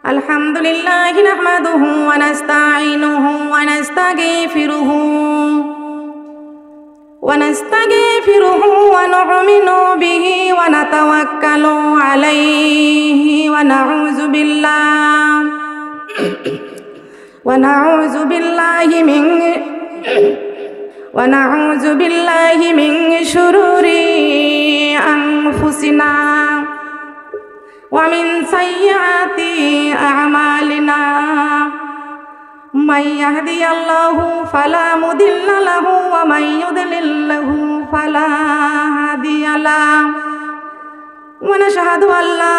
আলহামদুলিল্লাহি নাহমাদুহু ওয়া নাস্তাঈনুহু ওয়া নাস্তাগফিরুহু ওয়া নু'মিনু বিহি ওয়া নাতাওয়াক্কালু আলাইহি ওয়া নাউযু বিল্লাহি মিন শুরুরি আনফুসিনা ওয়া মিন সাইয়্যাতি আ'মালিনা মান ইয়াহদিয়াল্লাহু ফালা মুদিল্লা লাহু ওয়া মান ইউদ্লিল্লাহু ফালা হাদিয়া লাহু ওয়া নাশহাদু আল্লা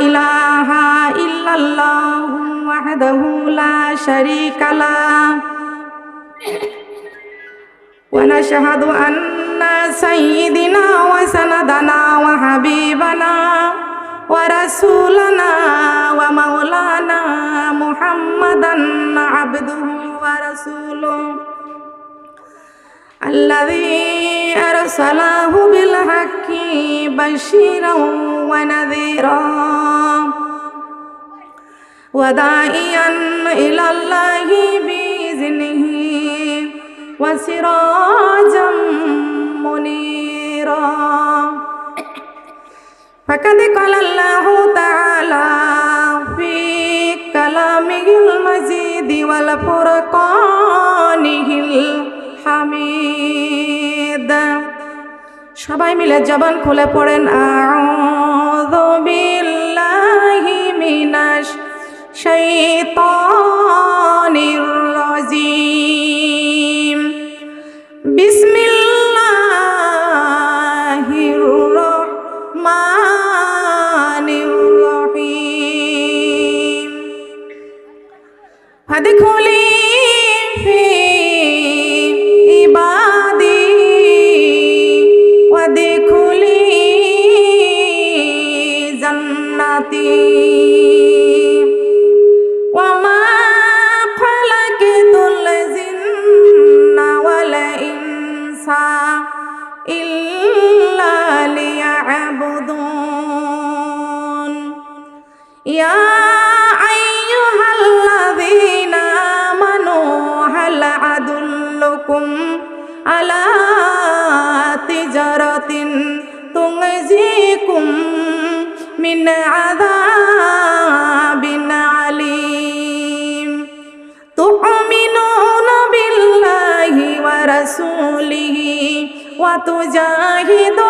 ইলাহা ইল্লাল্লাহু ওয়াহদাহু লা শারীকা লাহু ওয়া নাশহাদু আন্না সাইয়্যিদিনা ওয়া সানাদানা ওয়া হাবিবানা ওয়া রাসূলানা ওয়া মাওলানা মুহাম্মাদান আবদুহু ওয়া রাসূলুহু আল্লাযী আরসালাহু বিল হাক্কি বাশীরাও ওয়া নাযীরাও ওয়া দাঈয়ান ইলাল্লাহি বিইذনিহি ওয়া সিরাজাম মুনীরা فقد قال الله تعالى في كلامه المجيد والفرقانه الحميد সবাই মিলে জবান খুলে পড়েন আউযু বিল্লাহি মিনাশ শাইতানির রাজিম বিসমিল্লাহির রহমানির রহিম ফাদখুলি ফি ইবাদি ওয়াদখুলি জান্নাতি ওয়া মা খালাকতুল জিন্না ওয়াল ইনসা ইল্লা লিয়া'বুদুন ইয়া আইয়ুহাল্লাযীনা আমানু হাল আদুল্লুকুম আলা তিজারাতিন তুনজিকুম মিন আযাবিন আলীম তু'মিনুনা বিল্লাহি ওয়া রাসূলিহি ওয়া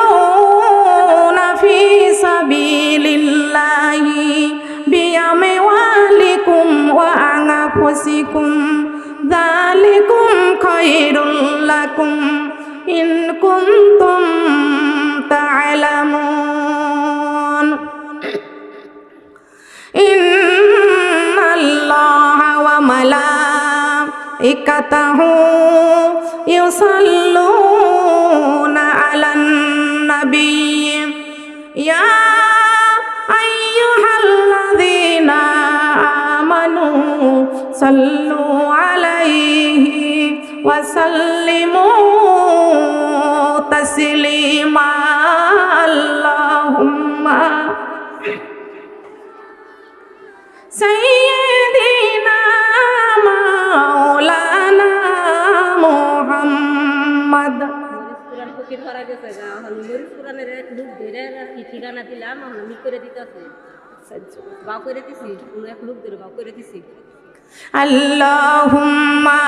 তুজাহিদুনা ফি সাবিলিল্লাহি বিআমওয়ালিকুম ওয়া আনফুসিকুম যালিকুম খায়রুল লাকুম ইন কুনতুম তা'লামুন ইন্নাল্লাহা ওয়া মালাইকাতাহু ইউসাল্লুনা আলান নাবিয়্যি ইয়া আইয়ুহাল্লাযীনা আমানু সাল্লু আলাইহি ওয়া সাল্লিমু তাসলিমা আল্লাহুম্মা সাইয়্যিদিনা মাওলানা মুহাম্মদ কুরআন ফকির করা গেছে গা হলমুর কুরআনের এক লুক ধরে কি ঠিকানা দিলাম আমি করে দিতেছি বাও করে দিছি এক লুক ধরে বাও করে দিছি আল্লাহুম্মা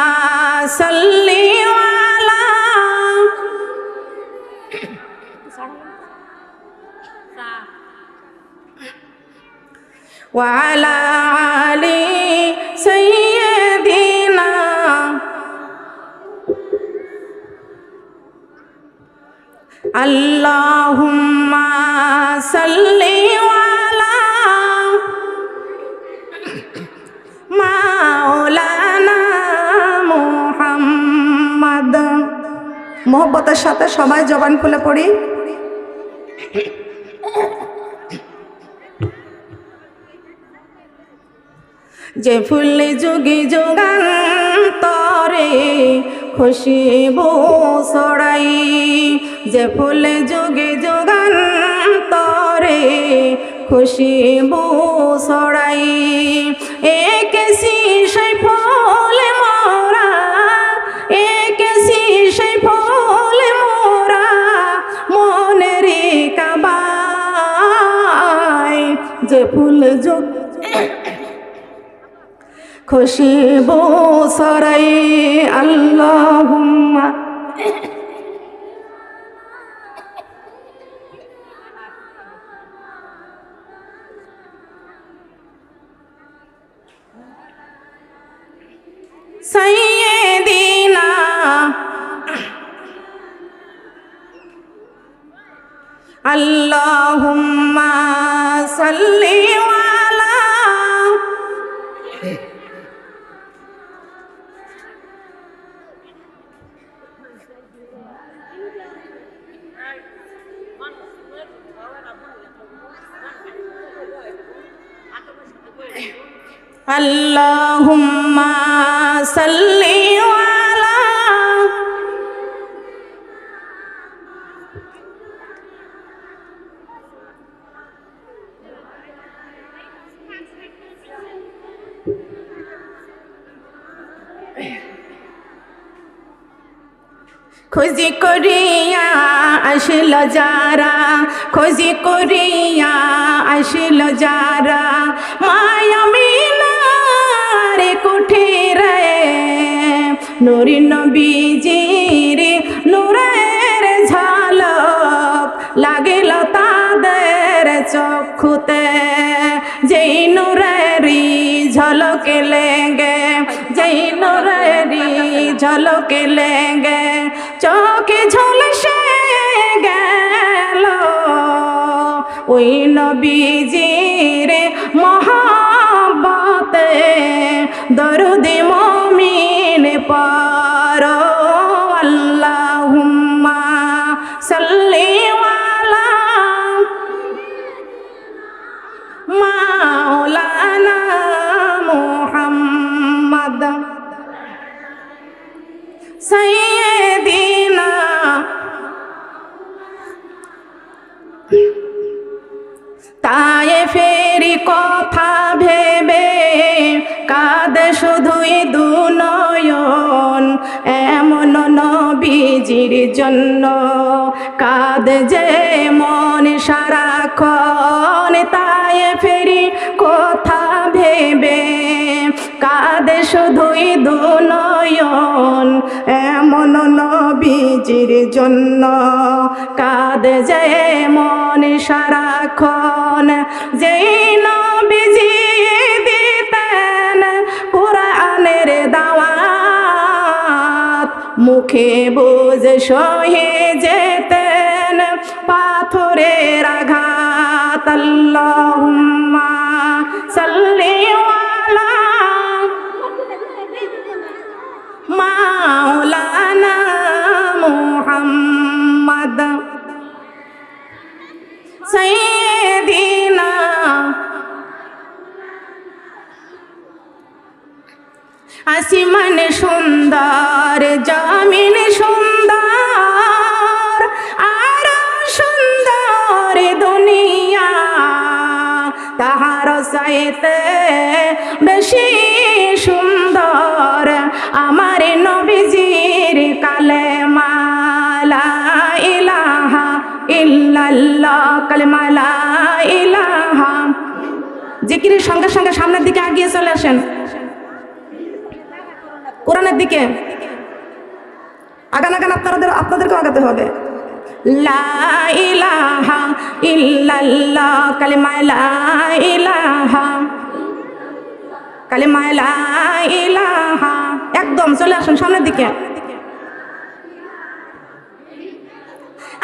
সাল্লি আলা ওয়া আলা আলি সাইয়্যিদিনা আল্লাহুম্মা সাল্লি আলা মাওলানা মুহাম্মদ মোহব্বতের সাথে সবাই জবান খুলে পড়ি যে ফুল যুগে যুগান্তরে খুশবু ছড়াই যে ফুল যুগে যুগান্তরে খুশবু ছড়াই এঁকেছি সেই ফুল মোরা এঁকেছি সেই ফুল মোরা মনের কাবায় যে ফুল খুশবু ছড়াই আল্লাহুম্মা সাইয়্যিদিনা আল্লাহুম্মা সাল্লি আলা আল্লাহুম্মা সাল্লি আলা খুঁজি করিয়া আসিল যারা খুঁজি করিয়া আসিল যারা মায়া মিনার কুঠিরে নুরি নবীজির নূরের ঝলক লাগিল তাদের চক্ষুতে যেই নূরেরি ঝলকে লেগে যেই নূরেরি ঝলকে লেগে চোখে ঝলসে গেল ওই নবীজির মহাব্বতে দরুদে মুমিন পড়ো আল্লাহুম্মা সাল্লি আলা মাওলানা মুহাম্মদ সাইয়্যিদিনা তায়েফের কথা ভেবে কাঁদে শুধুই দু নয়ন এমন নবীজির জন্য কাঁদে যে মন সারাক্ষণ তায়েফের কথা ভেবে কাঁদে শুধুই দু নয়ন এমন নবীজির জন্য কাঁদে যে মন সারাক্ষণ যেই নবীজি দিতেন কোরআনের দাওয়াত মুখে বুঝে সহে যেতেন পাথরের আঘাত আল্লাহুম্মা সাল্লি আলা মাওলানা মুহাম্মদ সাইয়্যিদিনা আসমান সুন্দর জমিন সুন্দর আর সুন্দর দুনিয়া তাহার চাইতে বেশি সুন্দর আমার নবীজির কালেমা লা ইলাহা ইল্লাল্লাহ কালেমা লা ইলাহা জিকিরের সঙ্গে সঙ্গে সামনের দিকে এগিয়ে চলে আসেন কোরআনের দিকে আগান আগান আপনাদেরকে আগাতে হবে লা ইলাহা ইল্লাল্লাহ কালেমা লা ইলাহা কালেমা লা ইলাহা একদম চলে আসুন সামনের দিকে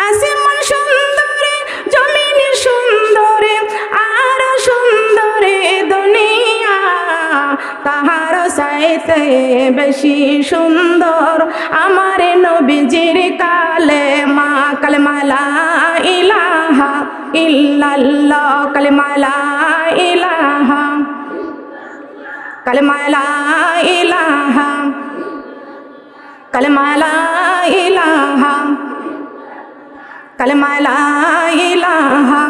আসমান সুন্দরে জমিন সুন্দরে আর সুন্দরে দুনিয়া তাহার চাইতে বেশি সুন্দর আমার নবীজির কালেমা কালেমা লা ইলাহা ইল্লাল্লাহ কালেমা লা ইলাহা কালেমা লা ইলাহা কালেমা লা ইলাহা কালেমা লা ইলাহা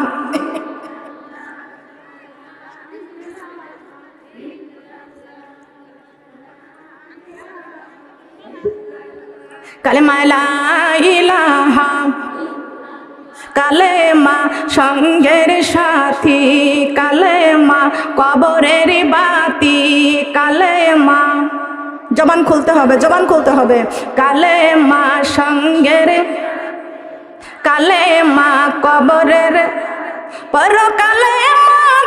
কালেমা লা ইলাহা, কালেমা সঙ্গের সাথী, কালেমা কবরের বাতি, কালেমা জবান খুলতে হবে, জবান খুলতে হবে। কালেমা সঙ্গের, কালেমা কবরের, পরকালে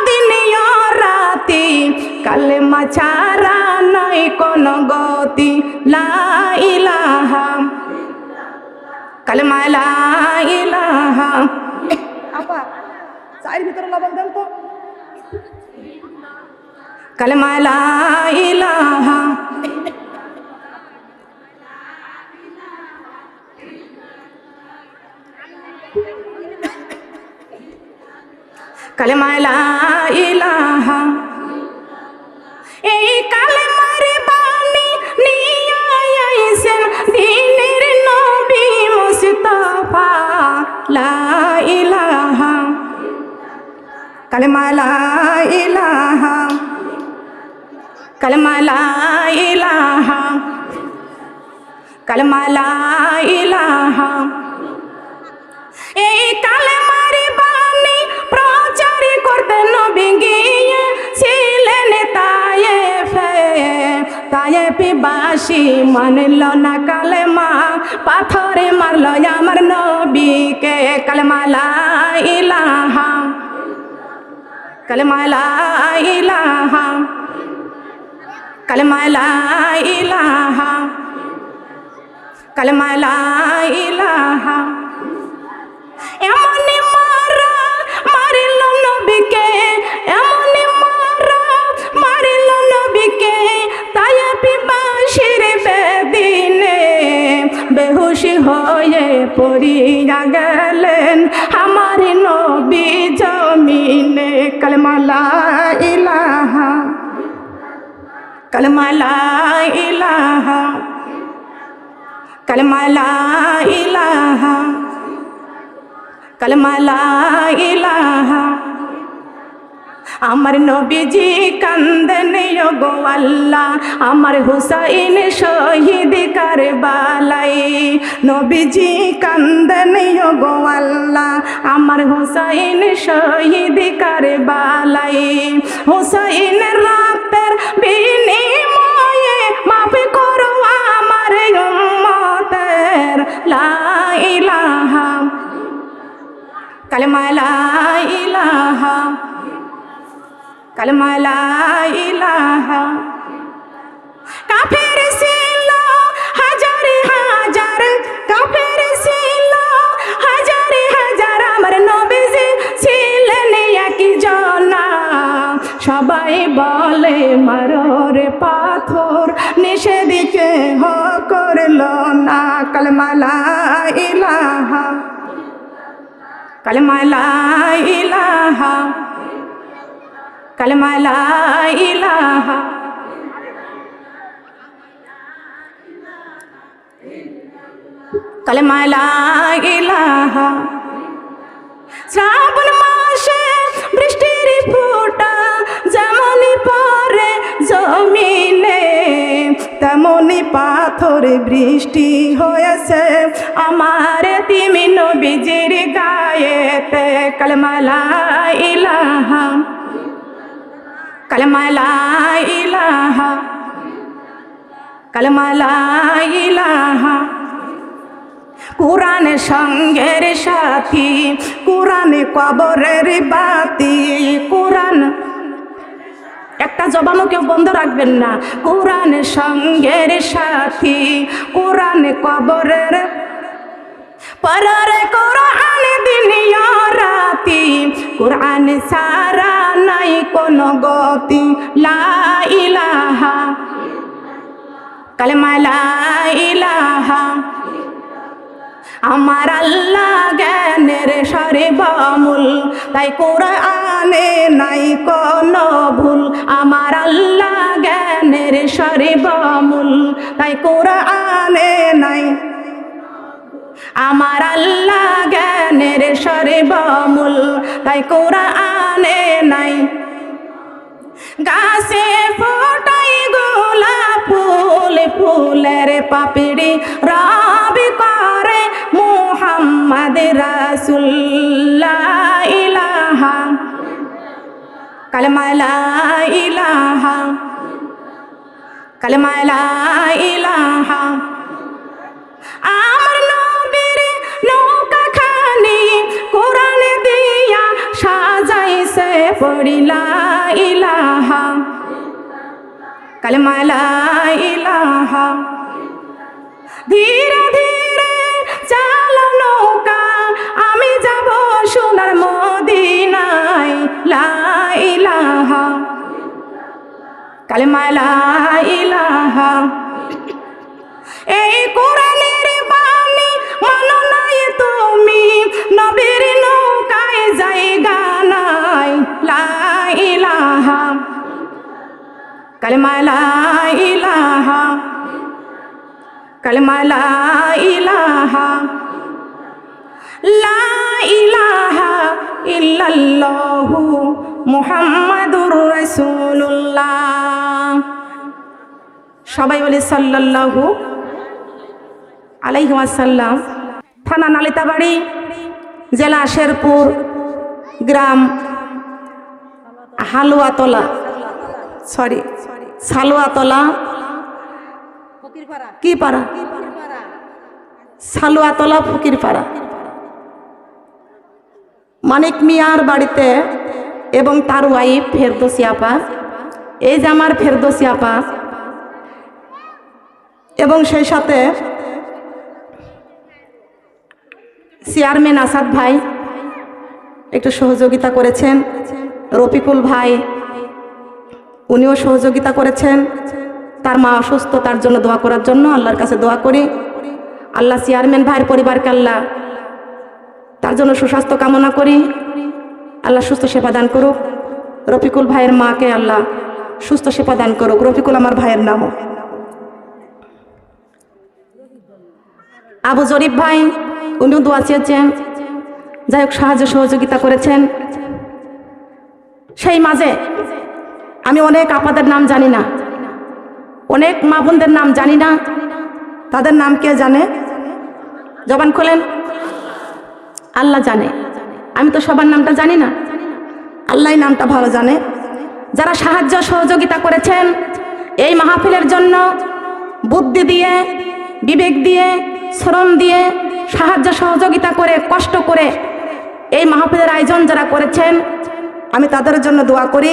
দিনিয়া রাতি, কালেমা ছাড়া নাই কোন গতি। লা ইলাহা, কালেমা লা ইলাহা। আপা চায়ের ভিতরে লবণ দেন তো। কালেমা লা ইলাহা, কালেমা লা ইলাহা। এই কালেমার বাণী নিয়ে আইছেন দিনের নবী মুস্তাফা। লা ইলাহা, কালেমা লা ইলাহা, কালেমা লা ইলাহা, কালেমা লা ইলাহা। এই কালেমার বাণী প্রচার করতে নবী গিয়েছিলেন তায়েফে। তায়েফবাসী মানল না কালেমা, পাথরে মারল আমার নবীকে। কালেমা লা ইলাহা, কালেমা লা ইলাহা, কালেমা লা ইলাহা, কালেমা লা ইলাহা। এমনি মারা মারিল নবীকে, এমনি মারা মারিল নবীকে, তায়েফবাসীর বেদিনে বেহুশি হয়ে পড়িয়া গেলেন আমার নবী জমিনে। কালেমা লা ইলাহা, কালেমা লা ইলাহা, কালেমা লা ইলাহা, কালেমা লা ইলাহা। আমার নবীজি কান্দেন গো আল্লাহ, আমার হুসাইন শহীদ কারবালাই। নবীজি কান্দেন গো আল্লাহ, আমার হুসাইন শহীদ কারবালাই। হুসাইনের রাতের বিনিময়ে মাফ করো আমার উম্মতের। লা ইলাহা, কালেমা লা ইলাহা, কালেমা লা ইলাহা। কাফের ছিল হাজার হাজার, কাফের ছিল হাজার হাজার, আমার নবীজি ছিলেন একজনা। সবাই বলে মারো রে পাথর, নিষেধ কেহ করল না। কালেমা লা ইলাহা, কালেমা লা ইলাহা, কালেমা লা ইলাহা। কালেমা লা ইলাহা। শ্রাবণ মাসে বৃষ্টির ফোঁটা যেমনি পড়ে জমিনে, তেমনি পাথরে বৃষ্টি হয়েছে আমার তিমি নবীজির গায়েতে। কালেমা লা ইলাহা, কালেমা লা ইলাহা, কালেমা লা ইলাহা। কুরআন সঙ্গের সাথী, কুরআন কবরের বাতি, কুরআন একটা জবানও কেউ বন্ধ রাখবেন না। কুরআন সঙ্গের সাথী, কুরআন কবরের, পড়ারে কুরআন দিনিয়া রাতি, কুরআন সারা নাই কোন গতি। লা ইলাহা, কালেমা লা ইলাহা। আমার আল্লাহ জ্ঞানের সর্বমূল, তাই কুরআনে নাই কোন ভুল। আমার আল্লাহ জ্ঞানের সর্বমূল, তাই কুরআনে নাই। আমার আল্লাহ জ্ঞানের সর্বমূল, তাই কুরআনে নাই। গাছে ফোটাই গোলাপ ফুল, ফুলের পাপড়ি রব রাসূল লা ইলাহা কালেমা লা ইলাহা কালেমা লা ইলাহা আমার নবীর নৌকা খানি কোরআন দিয়া সাজাইছে পড়ি লা ইলাহা কালেমা লা ইলাহা ধীরে ধীরে চালো নৌকা আমি যাব সোনার মদিনায় লা ইলাহা কালেমা লা ইলাহা এই কোরআনের বাণী মানো নাই তুমি নবীর নৌকায় জায়গা নাই লা ইলাহা কালেমা লা ইলাহা কালেমা লা ইলাহা লা ইলাহা ইল্লাল্লাহু মুহাম্মাদুর রাসূলুল্লাহ। সবাই বলে সাল্লাল্লাহু আলাইহি ওয়াসাল্লাম। থানা নালিতাবাড়ি, জেলা শেরপুর, গ্রাম হালুয়াতলা, সালুয়াতলা, কি পাড়া? সালুয়াতলা ফকিরপাড়া। মানিক মিয়ার বাড়িতে এবং তার ওয়াইফ ফেরদৌসী আপা, এই যে আমার ফেরদৌসী আপা, এবং সেই সাথে চেয়ারম্যান আসাদ ভাই একটু সহযোগিতা করেছেন, রফিকুল ভাই উনিও সহযোগিতা করেছেন। তার মা অসুস্থ, তার জন্য দোয়া করার জন্য আল্লাহর কাছে দোয়া করি। আল্লাহ চেয়ারম্যান ভাইয়ের পরিবারকে আল্লাহ তার জন্য সুস্বাস্থ্য কামনা করি, আল্লাহ সুস্থ সেবা দান করুক। রফিকুল ভাইয়ের মাকে আল্লাহ সুস্থ সেবা দান করুক। রফিকুল আমার ভাইয়ের নামও। আবু জরিফ ভাই উনিও দোয়া চেয়েছেন, যাই হোক সাহায্য সহযোগিতা করেছেন। সেই মাঝে আমি অনেক আপাদের নাম জানি না, অনেক মা বোনদের নাম জানি না। তাদের নাম কে জানে? জবান খোলেন। আল্লাহ জানে, আমি তো সবার নামটা জানি না, আল্লাহ নামটা ভালো জানে। যারা সাহায্য সহযোগিতা করেছেন এই মাহফিলের জন্য, বুদ্ধি দিয়ে, বিবেক দিয়ে, শ্রম দিয়ে, সাহায্য সহযোগিতা করে, কষ্ট করে এই মাহফিলের আয়োজন যারা করেছেন, আমি তাদের জন্য দোয়া করি।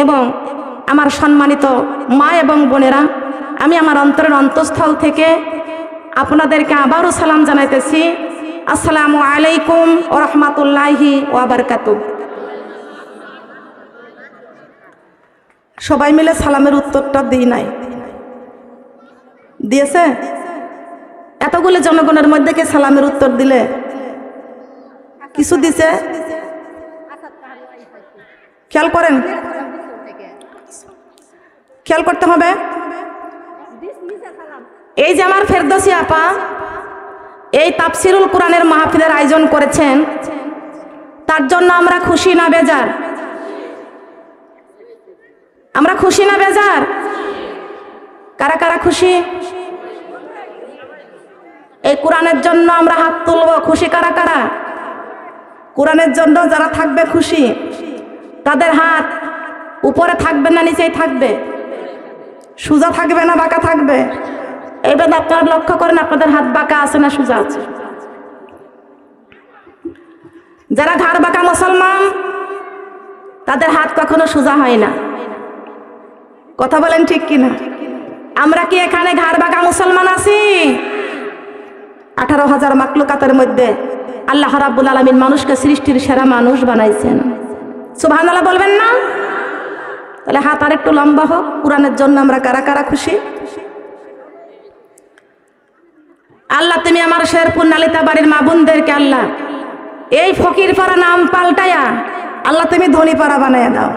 এবং আমার সম্মানিত মা এবং বোনেরা, আমি আমার অন্তরের অন্তঃস্থল থেকে আপনাদেরকে আবারও সালাম জানাইতেছি। আসসালামু আলাইকুম ওয়া রাহমাতুল্লাহি ওয়া বারাকাতুহু। সবাই মিলে সালামের উত্তরটা দিই নাই, দিয়েছে? এতগুলো জনগণের মধ্যে কে সালামের উত্তর দিলে? কিছু দিছে? খেয়াল করেন, খেয়াল করতে হবে। এই যে আমার ফেরদৌসী আপা এই তাফসিরুল কোরআনের মাহফিলের আয়োজন করেছেন, তার জন্য আমরা খুশি না বেজার? আমরা খুশি না বেজার? কারা কারা খুশি? এই কোরআনের জন্য আমরা হাত তুলব। খুশি কারা কারা? কোরআনের জন্য যারা থাকবে খুশি, তাদের হাত উপরে থাকবে না নিচেই থাকবে? সোজা থাকবে না বাঁকা থাকবে? এবার আপনারা লক্ষ্য করেন আপনাদের হাত বাঁকা আছে না সোজা আছে? যারা ঘাড় বাঁকা মুসলমান, তাদের হাত কখনো সোজা হয় না। কথা বলেন ঠিক কিনা? আমরা কি এখানে ঘাড় বাঁকা মুসলমান আছি? 18,000 মাখলুকাতের মধ্যে আল্লাহ রাব্বুল আলামিন মানুষকে সৃষ্টির সেরা মানুষ বানাইছেন। সুবহানাল্লাহ বলবেন না? তাহলে হাত আর একটু লম্বা হোক। কোরআনের জন্য আমরা কারা কারা খুশি? আল্লাহ তুমি আমার শেরপুর নালিতা বাড়ির মা বোনদেরকে আল্লাহ এই ফকিরপাড়া নাম পাল্টায়া আল্লাহ তুমি ধনীপাড়া বানাইয়া দাও।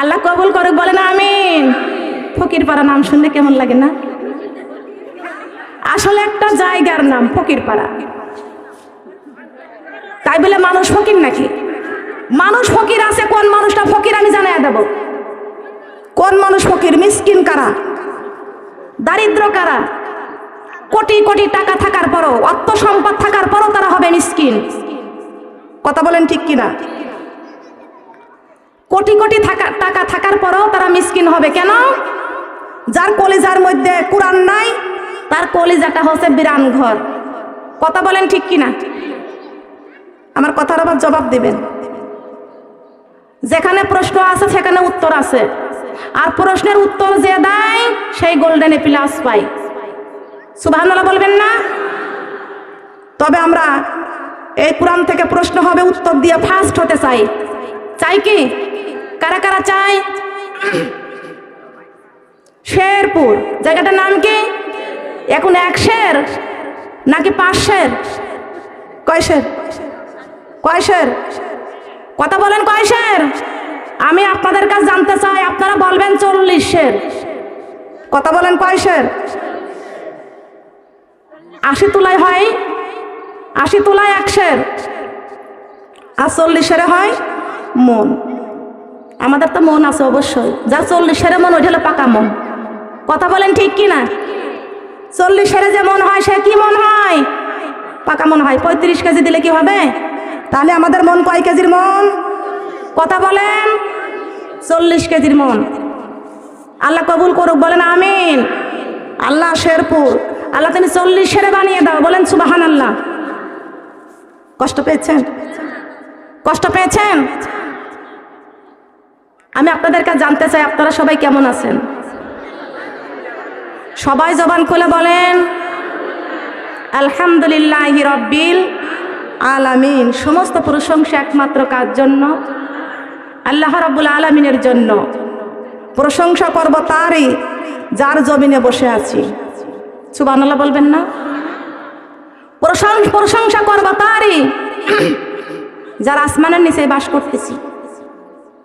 আল্লাহ কবুল করুক, বলেন আমিন। ফকিরপাড়া নাম শুনলে কেমন লাগে না? আসলে একটা জায়গার নাম ফকিরপাড়া, তাই বলে মানুষ ফকির নাকি? মানুষ ফকির আছে, কোন মানুষটা ফকির আমি জানাইয়া দেব। কোন মানুষ ফকির? মিসকিন কারা? দারিদ্র কারা? কোটি কোটি টাকা থাকার পরও, অর্থ সম্পদ থাকার পরও তারা হবে মিসকিন। কথা বলেন ঠিক কিনা? কোটি কোটি টাকা থাকার পরও তারা মিসকিন হবে। কেন? যার কলিজার মধ্যে কোরআন নাই, তার কলিজাটা হচ্ছে বিরান ঘর। কথা বলেন ঠিক কিনা? আমার কথার আবার জবাব দিবেন। যেখানে প্রশ্ন আছে সেখানে উত্তর আছে, আর প্রশ্নের উত্তর যে দেয় সেই গোল্ডেন প্লাস পাই। সুবহানাল্লাহ বলবেন না? তবে আমরা এই কোরআন থেকে প্রশ্ন হবে, উত্তর দিয়ে ফার্স্ট হতে চাই। চাই কি? কারা কারা চাই? শেরপুর জায়গাটার নাম কি? এখন 1 শের নাকি 5 শের? কয় শের? কয় শের? কথা বলেন কয় শের? আমি আপনাদের কাছে জানতে চাই, আপনারা বলবেন 40 শের। কথা বলেন কয় শের? 80 তোলায় হয়, 80 তোলায় 1 শের, আর 40 শেরে হয় মন। আমাদের তো মন আছে অবশ্যই, যা 40 শেরে মন ওইটা হলো পাকা মন। কথা বলেন ঠিক কি না? 40 শেরে যে মন হয় সে কি মন হয়? পাকা মন হয়। 35 কেজি দিলে কি হবে? তাহলে আমাদের মন কয় কেজির মন? কথা বলেন 40 কেজির মন। আল্লাহ কবুল করুক, বলেন আমিন। আল্লাহ শেরপুর, আল্লাহ তুমি 40 শেরে বানিয়ে দাও, বলেন সুবহানাল্লাহ। কষ্ট পেয়েছেন? কষ্ট পেয়েছেন? আমি আপনাদের কাছে জানতে চাই আপনারা সবাই কেমন আছেন? সবাই জবান খুলে বলেন আলহামদুলিল্লাহি রাব্বিল আলামিন। সমস্ত প্রশংসা একমাত্র কার জন্য? আল্লাহ রাব্বুল আলামিনের জন্য। প্রশংসা করব তারই যার জমিনে বসে আছি। সুবহানাল্লাহ বলবেন না? প্রশংসা করব তারই যার আসমানের নিচে বাস করতেছি।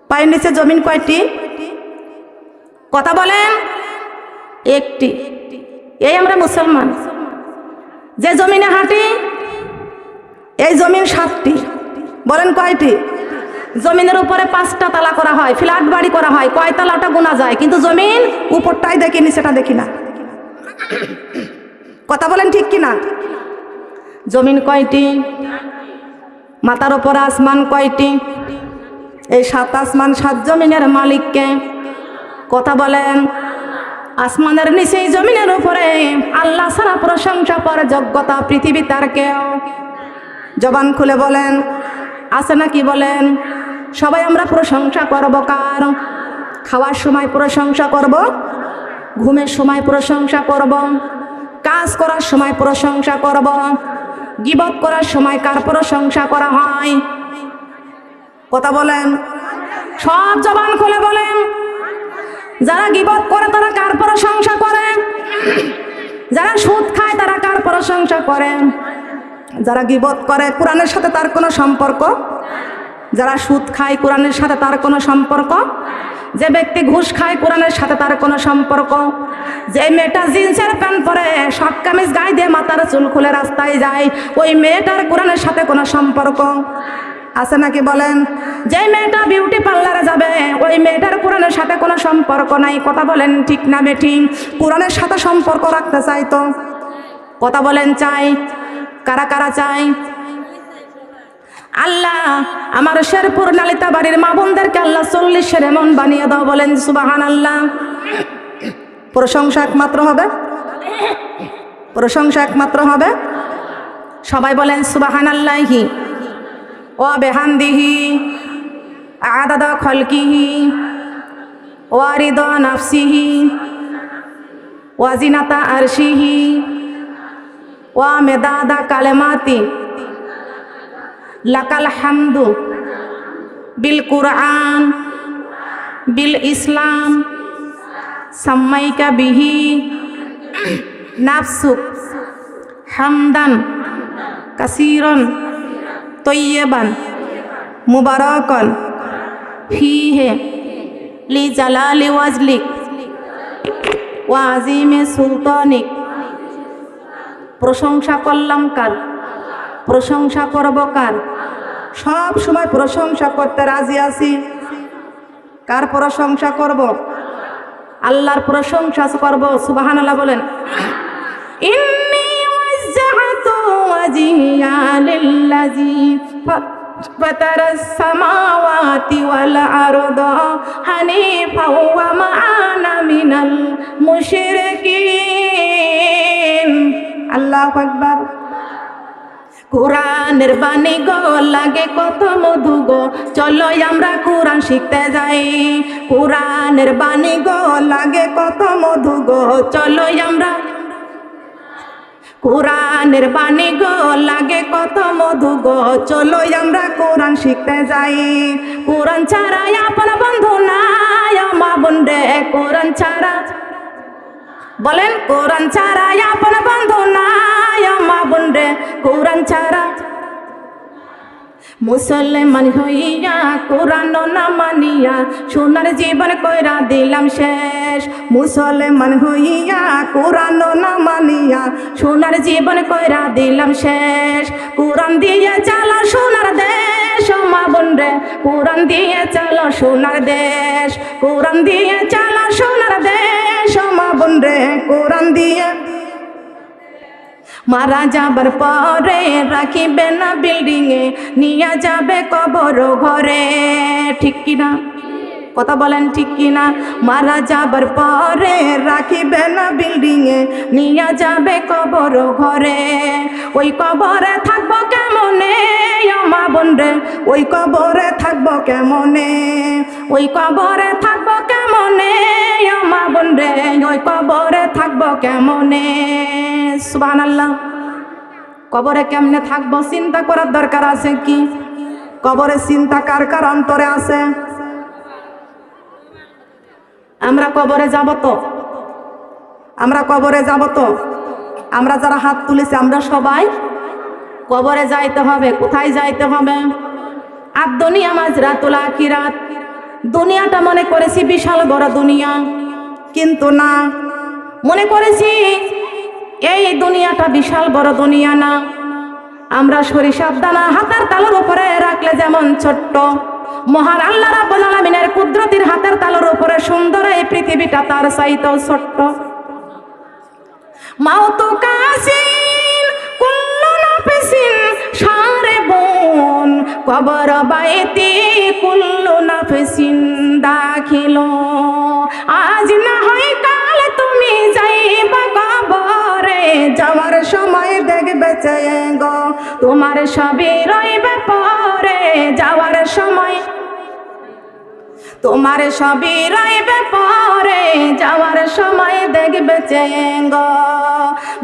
পায়ের নিচে জমিন কয়টি? কথা বলেন একটি। এই আমরা মুসলমান, যে জমিনে হাঁটি এই জমিন 7টি। বলেন কয়টি? জমিনের উপরে 5টা তালা করা হয়, ফ্ল্যাট বাড়ি করা হয়, কয় তালাটা গোনা যায়, কিন্তু জমিন উপরটাই দেখি নিচেটা দেখি না। কথা বলেন ঠিক কিনা? জমিন কয়টি? মাথার উপর আসমান কয়টি? এই 7 আসমান 7 জমিনের মালিককে? কথা বলেন। আসমানের নিচে জমিনের উপরে আল্লাহ ছাড়া প্রশংসা করার যোগ্যতা পৃথিবী তার কেউ? জবান খুলে বলেন আছে নাকি? বলেন। সবাই আমরা প্রশংসা করব কার? খাওয়ার সময় প্রশংসা করব, ঘুমের সময় প্রশংসা করব, কাজ করার সময় প্রশংসা করব, গীবত করার সময় কার প্রশংসা করা হয়? কথা বলেন। সব জবান খুলে বলেন। যারা গীবত করে তারা কার প্রশংসা করে? যারা সুদ খায় তারা কার প্রশংসা করে? যারা গীবত করে কোরআনের সাথে তার কোনো সম্পর্ক? যারা সুদ খায় কোরআনের সাথে তার কোনো সম্পর্ক? যে ব্যক্তি ঘুষ খায় কোরআনের সাথে তার কোনো সম্পর্ক? যে মেয়েটা জিন্সের প্যান্ট পরে, শর্ট কামিজ গায়ে দিয়ে মাথার চুল খুলে রাস্তায় যায়, ওই মেয়েটার কোরআনের সাথে কোনো সম্পর্ক আছে নাকি? বলেন। যে মেয়েটা বিউটি পার্লারে যাবে ওই মেয়েটার কোরআনের সাথে কোনো সম্পর্ক নাই। কথা বলেন ঠিক না বেঠিক? কোরআনের সাথে সম্পর্ক রাখতে চাই তো? কথা বলেন চাই? কারা কারা চাই? আল্লাহ আমার শেরপুর নালিতা বাড়ির মা বোনদেরকে আল্লাহ 40 শেরে মন বানিয়ে দাও, বলেন সুবহানাল্লাহ। প্রশংসা একমাত্র হবে, প্রশংসা একমাত্র হবে। সবাই বলেন সুবহানাল্লাহি ওয়া বিহামদিহি আদাদা খালকিহি ওয়া রিদা নাফসিহি ওয়া জিনাতা আরশিহি ওয়া মিদাদা কালিমাতি লাকাল হামদু বিল কুরআন বিল ইসলাম সাম্মাইকা বিহি নাফসুক হামদান কাসীরান তয়্যিবান মুবারাকান ফীহি লিজালালি ওয়াজলিক ওয়া আযীমি সুলতানিক। প্রশংসা করলাম কার? প্রশংসা করব কার? সব সময় প্রশংসা করতে রাজি আছি। কার প্রশংসা করব? আল্লাহর প্রশংসা করব। সুবহানাল্লাহ বলেন। ইন্নী ওয়াজ্জাহতু ওয়াজহিয়া লিল্লাযী ফাতারাস সামাওয়াতি ওয়াল আরদা হানিফা ওয়া মা আনা মিনাল মুশরিকিন। আল্লাহু আকবার। কোরআনের বাণী গো লাগে কত মধু গো, চলো আমরা কোরআন শিখতে যাই। কোরআনের বাণী গো লাগে কত মধু গো, চলো আমরা কোরআনের বাণী গো লাগে কত মধু গো, চলো আমরা কোরআন শিখতে যাই। কোরআন ছাড়া আপন বন্ধু নাই মা বোন রে, কোরআন ছাড়া বলেন, কোরআন ছাড়া আপন বন্ধু নাই মা বোন রে, কোরআন ছাড়া। মুসলমান হইয়া কোরআন না মানিয়া সোনার জীবন কইরা দিলাম শেষ। মুসলমান হইয়া কোরআন না মানিয়া সোনার জীবন কইরা দিলাম শেষ। কোরআন দিয়ে চালো সোনার দেশ মা বোন রে, কোরআন দিয়ে চালো সোনার দেশ। কোরআন দিয়ে চালো সোনার দেশ মা বোন রে, কোরআন দিয়ে। মারা যাবার পরে রাখিবে না বিল্ডিংয়ে, নিয়ে যাবে কবর ঘরে। ঠিক কিনা কথা বলেন, ঠিক কিনা? মারা যাবার পরে রাখিবে না বিল্ডিংয়ে, নিয়ে যাবে কবর ঘরে। ওই কবরে থাকবো কেমনে মা বোন রে, ওই কবরে থাকবো কেমনে, ওই কবরে থাকবো কেমনে মা বোন রে, ওই কবরে থাকবো কেমনে। সুবহানাল্লাহ। কবরে কেমনে থাকবো চিন্তা করার দরকার আছে কি? কবরে চিন্তা কার কার অন্তরে আছে? আমরা কবরে যাব তো, আমরা কবরে যাব তো। আমরা যারা হাত তুলেছি আমরা সবাই কবরে যাইতে হবে। কোথায় যাইতে হবে? আর দুনিয়া মাজরাতুল আখিরাত। দুনিয়াটা মনে করেছি বিশাল বড় দুনিয়া, কিন্তু না, মনে করেছি এই দুনিয়াটা বিশাল বড় দুনিয়া না। আমরা সরিষার দানা হাতের তালুর উপরে রাখলে যেমন ছোট্ট, মহান আল্লাহ রাব্বুল আলামিনের কুদরতির হাতের তালুর উপরে সুন্দর এই পৃথিবীটা তার চাইতেও ছোট্ট। মাউতু কাসিন কুল্লু নাফসিন শারিবুন কবর বাইতি কুল্লু নাফসিন দাখিলু। আজ না হয় কাল তুমি যাইবা কবরে, যাওয়ার সময় দেখবে চেয়ে গো তোমার সবই রইবে পরে। যাওয়ার সময় তোমার সবই রইবে পরে, যাওয়ার সময় দেখবে চেয়ে গো।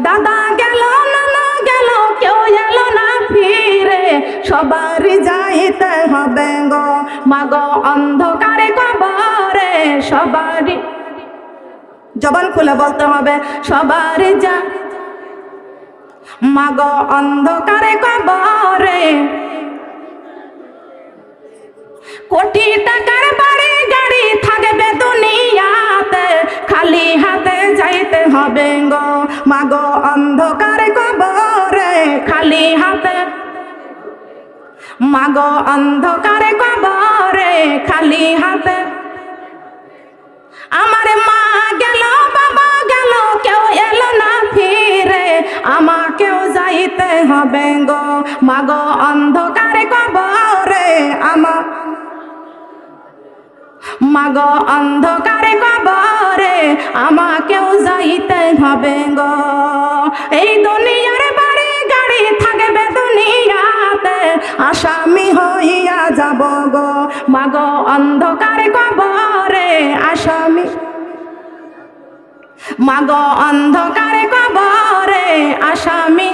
দাদা গেল নানা গেল কেউ এলো না ফিরে, সবারই যাইতে হবে গো মাগো অন্ধকারে কবরে। সবারই জবান খুলে বলতে হবে, সবারই যা মাগো অন্ধকারে কবরে। কোটি টাকার বাড়ি গাড়ি থাকবে দুনিয়াতে, খালি হাতে যাইতে হবে গো মাগো অন্ধকারে কবরে। খালি হাতে মাগো অন্ধকারে কবরে, খালি হাতে। আমার মা গেল বাবা গেল কেউ এলো না ফিরে, আমাকেও যাইতে হবে গো মাগো অন্ধকারে কবরে। আমার মাগো অন্ধকারে কবরে, আমাকেও যাইতে হবে গো। এই দুনিয়ার বাড়ি গাড়ি থাকবে দুনিয়াতে, আসামি হইয়া যাব গো মাগো অন্ধকারে কবরে। আসামি মাগো অন্ধকারে কবরে, আসামি।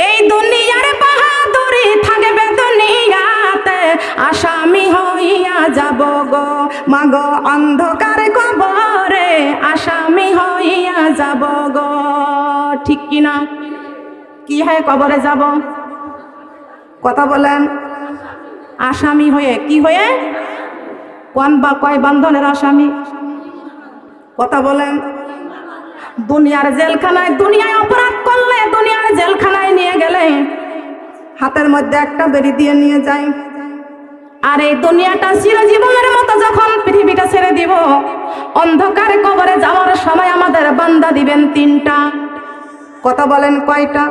এই দুনিয়ার বাহাদুরি থাকবে দুনিয়াতে, আসামি হইয়া যাব গো মাগো অন্ধকারে কবরে। আসামি হইয়া যাব গো। ঠিক কিনা? কি হয় কবরে যাব? কথা বলেন। আসামি হয়ে, কি হয়ে? কোন বা কয় বন্ধনের আসামি? কথা বলেন। দুনিয়ার জেলখানায়, দুনিয়ায় অপরাধ করলে দুনিয়ার জেলখানায় নিয়ে গেলে হাতের মধ্যে একটা বেরি দিয়ে নিয়ে যায়, আর এই দুনিয়াটা চিরজীবনের মতো যখন পৃথিবীটা ছেড়ে দিব, অন্ধকারে কবরে যাওয়ার সময় আমাদের বান্দা দিবেন তিনটা। কথা বলেন কয়টা?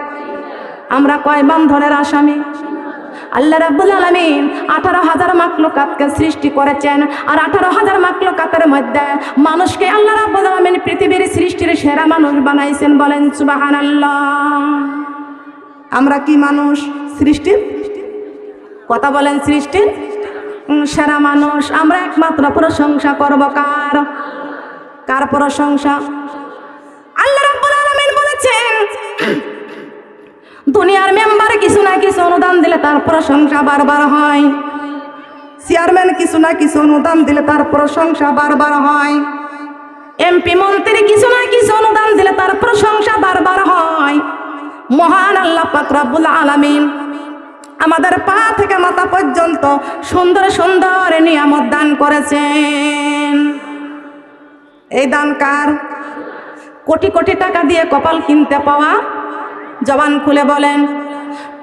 আমরা কয় বন্ধনের আসামি? আল্লাহ রাব্বুল আলামিন 18,000 মাখলুকাতকে সৃষ্টি করেছেন, আর 18,000 মাখলুকাতের মধ্যে মানুষকে আল্লাহ রাব্বুল আলামিন পৃথিবীর সৃষ্টির সেরা মানুষ বানাইছেন। বলেন সুবহানাল্লাহ। আমরা কি মানুষ? সৃষ্টির, কথা বলেন, সৃষ্টির সেরা মানুষ। আমরা একমাত্র প্রশংসা করব কার? কার প্রশংসা? আল্লাহ রাব্বুল আলামিন বলেছেন দুনিয়ার মেম্বার কিছু না কিছু অনুদান দিলে তার প্রশংসা বারবার হয়, চেয়ারম্যান কিছু না কিছু অনুদান দিলে তার প্রশংসা বারবার হয়, এমপি মন্ত্রী কিছু না কিছু অনুদান দিলে তার প্রশংসা বারবার হয়। মহান আল্লাহ পাক রব্বুল আলামিন আমাদের পা থেকে মাথা পর্যন্ত সুন্দর সুন্দর নিয়ামত দান করেছেন। এই দান কার? কোটি কোটি টাকা দিয়ে কপাল কিনতে পাওয়া, জবান খুলে বলেন,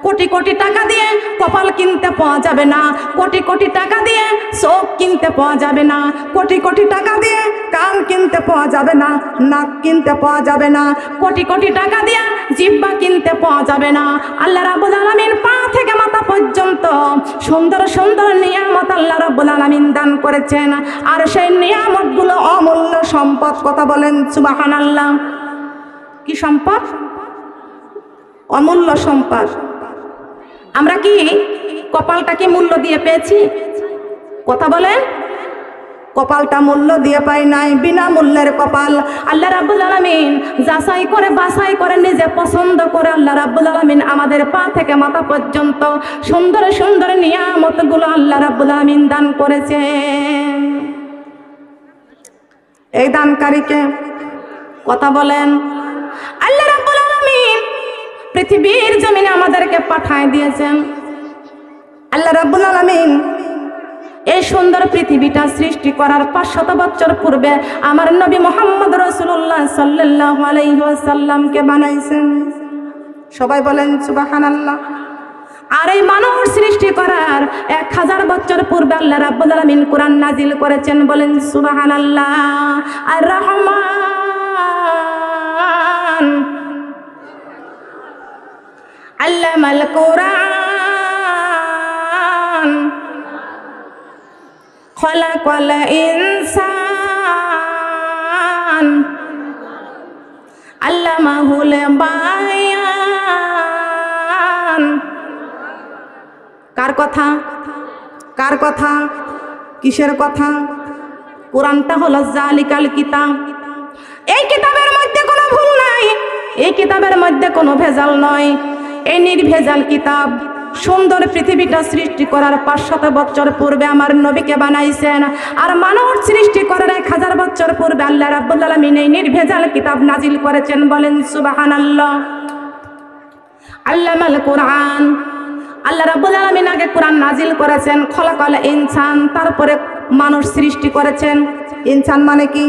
কোটি কোটি টাকা দিয়ে কপাল কিনতে পাওয়া যাবে না, কোটি কোটি টাকা দিয়ে চোখ কিনতে পাওয়া যাবে না, কোটি কোটি টাকা দিয়ে কান কিনতে পাওয়া যাবে না, নাক কিনতে পাওয়া যাবে না, কোটি কোটি টাকা দিয়ে জিহ্বা কিনতে পাওয়া যাবে না। আল্লাহ রাব্বুল আলামিন পা থেকে মাথা পর্যন্ত সুন্দর সুন্দর নিয়ামত আল্লাহ রাব্বুল আলামিন দান করেছেন, আর সেই নিয়ামতগুলো অমূল্য সম্পদ। কথা বলেন সুবহানাল্লাহ। কি সম্পদ? অমূল্য সম্পদ। আমরা কি কপালটাকে মূল্য দিয়ে পেয়েছি? কথা বলেন, কপালটা মূল্য দিয়ে পাই নাই, বিনামূল্যের কপাল। আল্লাহ রাব্বুল আলামিন যাচাই করে বাছাই করে নিজে পছন্দ করে আল্লাহ রাব্বুল আলামিন আমাদের পা থেকে মাথা পর্যন্ত সুন্দর সুন্দর নিয়ামতগুলো আল্লাহ রাব্বুল আলামিন দান করেছেন। এই দানকারীকে? কথা বলেন। আল্লাহ রাব্বুল আলামিন পৃথিবীর জমিনে আমাদেরকে পাঠায় দিয়েছেন। আল্লাহ রাব্বুল আলামিন এই সুন্দর পৃথিবীটা সৃষ্টি করার 500 বছর পূর্বে আমার নবী মুহাম্মদ রাসূলুল্লাহ সাল্লাল্লাহু আলাইহি ওয়াসাল্লামকে বানাইছেন। সবাই বলেন সুবহানাল্লাহ। আর এই মানব সৃষ্টি করার 1000 বছর পূর্বে আল্লাহ রাব্বুল আলামিন কোরআন নাজিল করেছেন। বলেন সুবহানাল্লাহ। আর রহমান আল্লামাল কোরআন খলাকাল ইনসান আল্লামাহুল বায়ান। কার কথা? কার কথা? কিসের কথা? কোরআনটা হলো জালিকাল কিতাব। এই কিতাবের মধ্যে কোনো ভুল নাই, এই কিতাবের মধ্যে কোনো ভেজাল নয়। এই নির্ভেজাল কিতাব সুন্দর পৃথিবীটা সৃষ্টি করার 500 বছর পূর্বে আমার নবীকে বানাইছেন, আর মানব সৃষ্টি করার 1000 বছর পূর্বে আল্লাহ রাব্বুল আলামিন এই নির্ভেজাল কিতাব নাজিল করেছেন। বলেন সুবহানাল্লাহ। আল্লামাল কোরআন, আল্লাহ রাব্বুল আলামিন আগে কোরআন নাজিল করেছেন, খলাকাল ইনসান, তারপরে মানুষ সৃষ্টি করেছেন। ইনসান মানে কি?